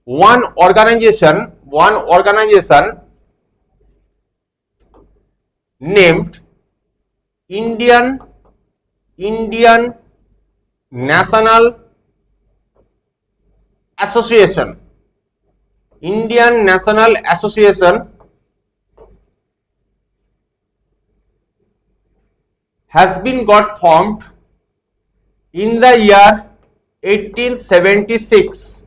one organization named Indian National Association. Indian National Association has been got formed in the year 1876.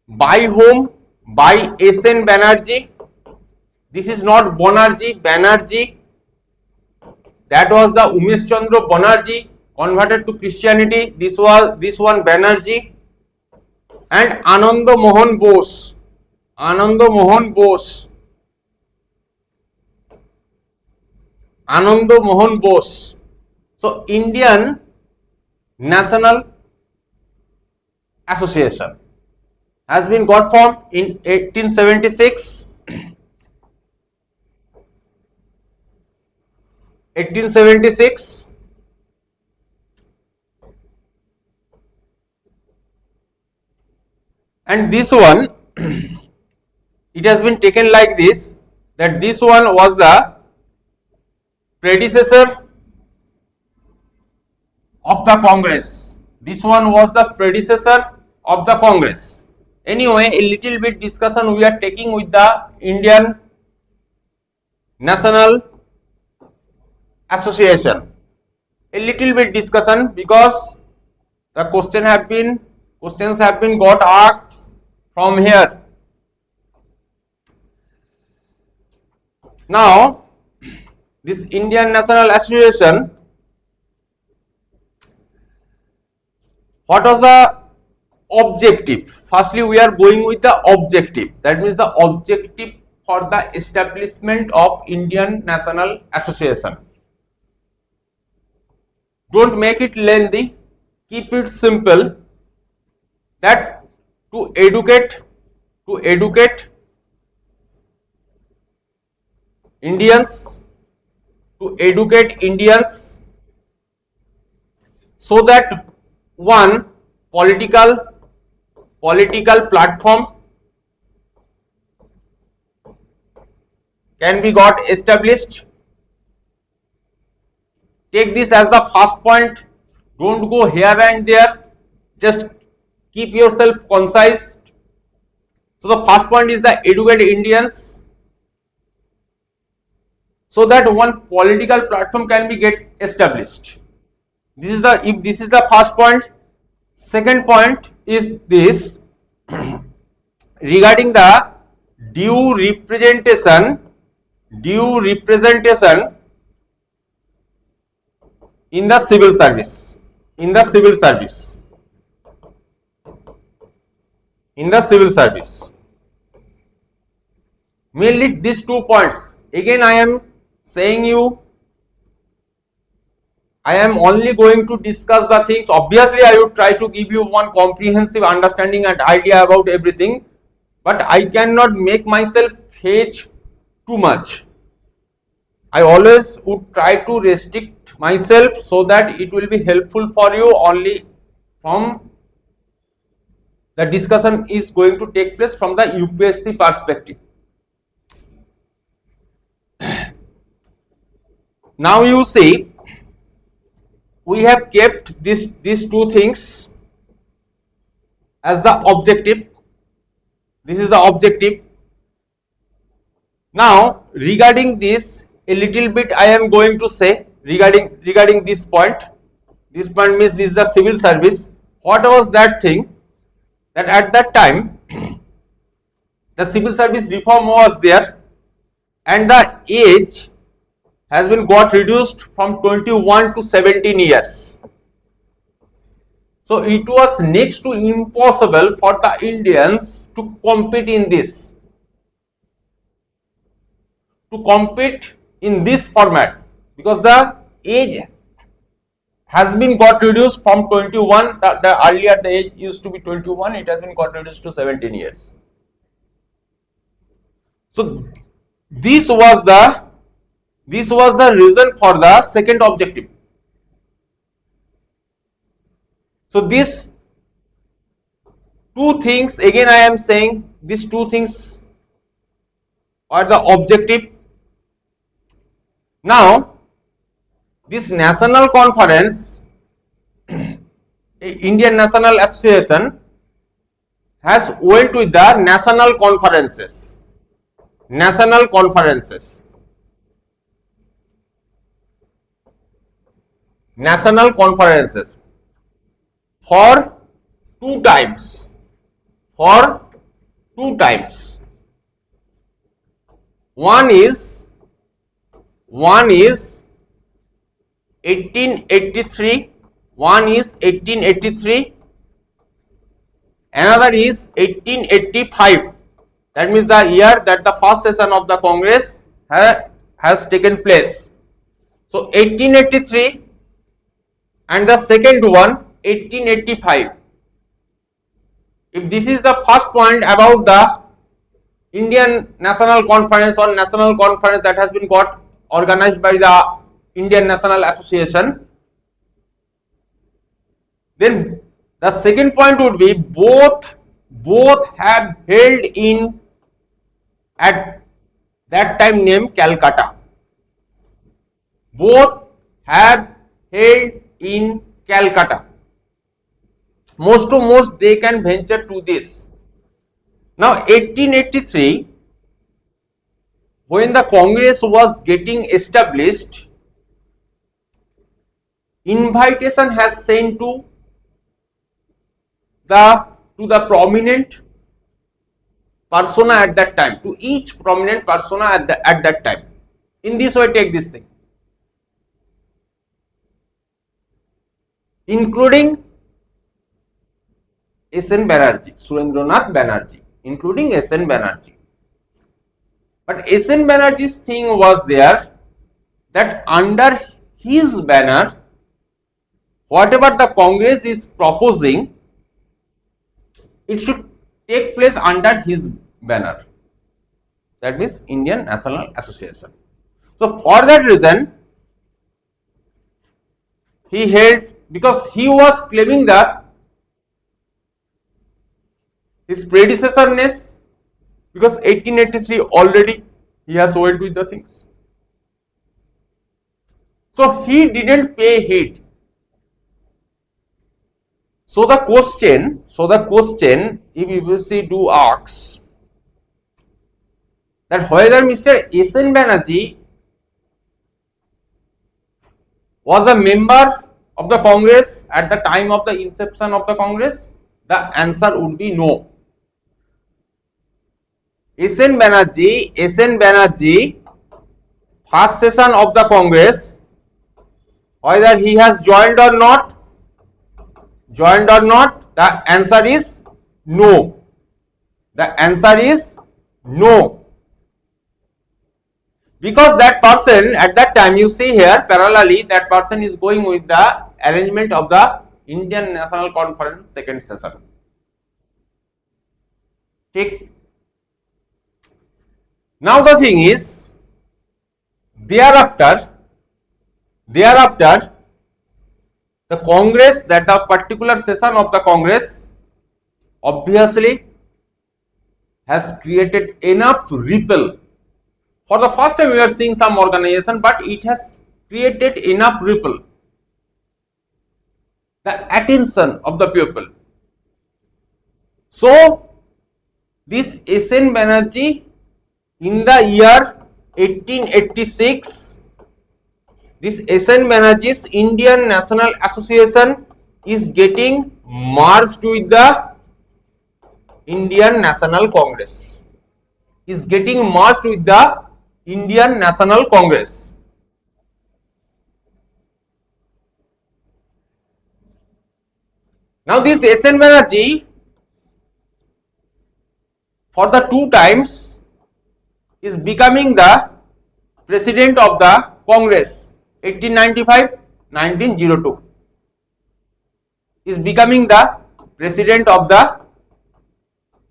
By whom? By S.N. Banerjee. This is not Banerjee, Banerjee. That was the Umesh Chandra Banerjee, converted to Christianity. This one Banerjee. And Ananda Mohan Bose. Ananda Mohan Bose. Ananda Mohan Bose. So Indian National Association has been got formed in 1876. 1876. And this one, it has been taken like this, that this one was the predecessor of the Congress. This one was the predecessor of the Congress. Anyway, a little bit discussion we are taking with the Indian National Association. A little bit discussion, because the questions have been got asked from here. Now, this Indian National Association, what was the objective? Firstly, we are going with the objective. That means the objective for the establishment of Indian National Association. Don't make it lengthy, keep it simple. That to educate Indians, so that one political platform can be got established. Take this as the first point. Don't go here and there. Just keep yourself concise. So the first point is the educate Indians, so that one political platform can be get established. This is the first point. Second point is this, regarding the due representation in the civil service. Mainly these 2 points. Again, I am saying you, I am only going to discuss the things. Obviously, I would try to give you one comprehensive understanding and idea about everything, but I cannot make myself fetch too much. I always would try to restrict myself so that it will be helpful for you only from the discussion is going to take place from the UPSC perspective. Now you see, we have kept these 2 things as the objective. This is the objective. Now, regarding this, a little bit I am going to say regarding this point. This point means this is the civil service. What was that thing? That at that time, the civil service reform was there, and the age has been got reduced from 21 to 17 years. So it was next to impossible for the Indians to compete in this, format, because the age has been got reduced from 21. The earlier the age used to be 21, it has been got reduced to 17 years. So this was the reason for the second objective. So this two things, again I am saying these two things are the objective. Now this national conference, Indian National Association, has went with the national conferences. National conferences. National conferences for two times. For two times. One is 1883. One is 1883. Another is 1885. That means the year that the first session of the Congress has taken place. So 1883 and the second one 1885. If this is the first point about the Indian National Conference or National Conference that has been got organized by the Indian National Association, then the second point would be both have held in at that time named Calcutta. Both have held in Calcutta. Most to most they can venture to this. Now 1883, when the Congress was getting established, invitation has sent to the prominent persona at that time, to each prominent persona at that time. In this way, take this thing, including S.N. Banerjee, Surendranath Banerjee, including S.N. Banerjee. But S.N. Banerjee's thing was there that under his banner, whatever the Congress is proposing, it should take place under his banner. That means Indian National Association. So for that reason, he held, because he was claiming that his predecessorness, because 1883 already he has went with the things. So he didn't pay heed. So the question, if you see do asks that whether Mr. S.N. Banerjee was a member of the Congress at the time of the inception of the Congress, the answer would be no. S.N. Banerjee, first session of the Congress, whether he has joined or not, the answer is no. The answer is no. Because that person at that time, you see here parallelly, that person is going with the arrangement of the Indian National Conference second session. Take. Now the thing is, thereafter, the Congress, that the particular session of the Congress obviously has created enough ripple. For the first time we are seeing some organization, but it has created enough ripple, the attention of the people. So this S.N. Banerjee in the year 1886, this S.N. Banerjee's Indian National Association is getting merged with the Indian National Congress. Is getting merged with the Indian National Congress. Now this S.N. Banerjee, for the two times, is becoming the president of the Congress. 1895, 1902 is becoming the president of the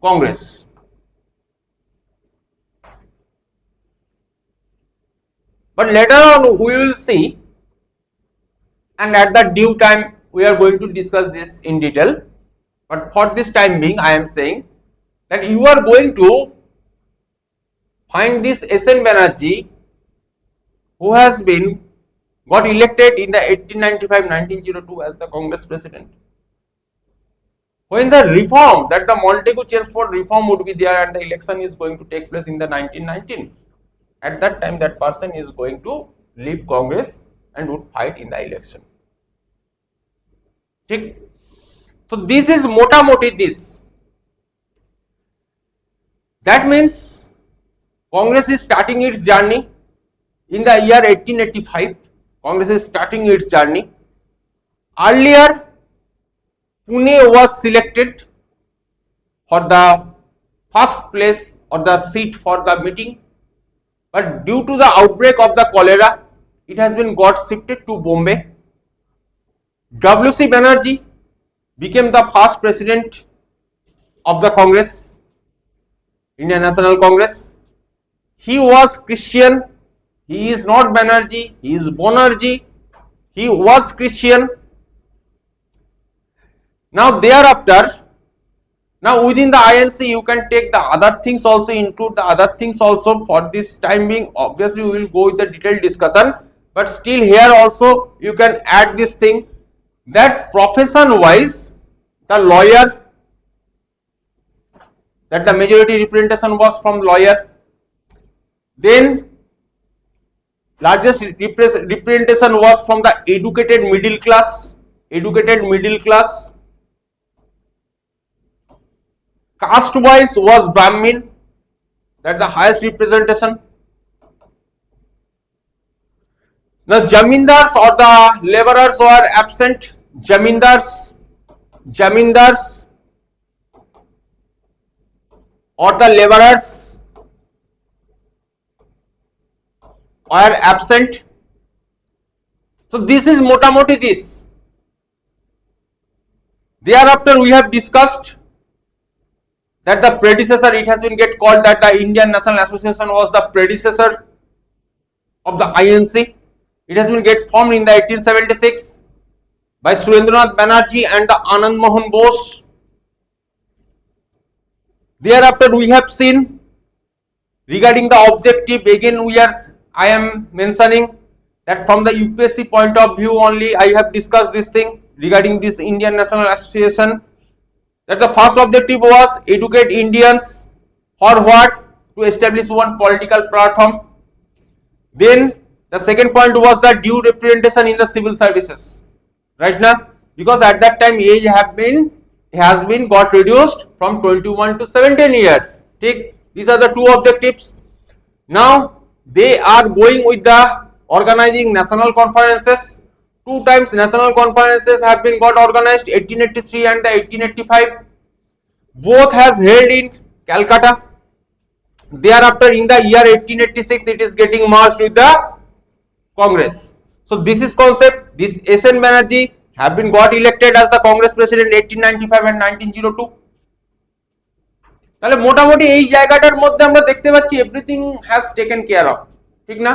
Congress. But later on we will see, and at the due time we are going to discuss this in detail. but for this time being I am saying that you are going to find this SN Banerjee who has been got elected in the 1895-1902 as the Congress president. When the reform, that the Montagu Chelmsford reform would be there and the election is going to take place in the 1919, at that time that person is going to leave Congress and would fight in the election. So this is mota moti this. That means Congress is starting its journey in the year 1885. Congress is starting its journey. Earlier, Pune was selected for the first place or the seat for the meeting, but due to the outbreak of the cholera, it has been got shifted to Bombay. W.C. Banerjee became the first president of the Congress, Indian National Congress. He was Christian. He is not Banerjee. He is Banerjee. He was Christian. Now thereafter, now within the INC you can take the other things also, include the other things also. For this time being, obviously we will go with the detailed discussion, but still here also you can add this thing that profession wise the lawyer, that the majority representation was from lawyer. Then largest representation was from the educated middle class. Caste wise was Brahmin, that the highest representation. Now jamindars or the laborers were absent. Jamindars or the laborers are absent. So this is mota moti this. Thereafter we have discussed that the predecessor, it has been get called that the Indian National Association was the predecessor of the INC. It has been get formed in the 1876 by Surendranath Banerjee and the Anand Mohan Bose. Thereafter we have seen regarding the objective, again I am mentioning that from the UPSC point of view only I have discussed this thing regarding this Indian National Association, that the first objective was educate Indians for what? To establish one political platform. Then the second point was the due representation in the civil services. Right now, because at that time age has been got reduced from 21 to 17 years. These are the two objectives. Now they are going with the organizing national conferences. 2 times national conferences have been got organized, 1883 and the 1885. Both has held in Calcutta. Thereafter in the year 1886 it is getting merged with the Congress. So this is concept. This SN Banerjee have been got elected as the Congress president 1895 and 1902. তাহলে মোটামুটি এই জায়গাটার মধ্যে আমরা দেখতে পাচ্ছি everything has taken care of, ঠিক না?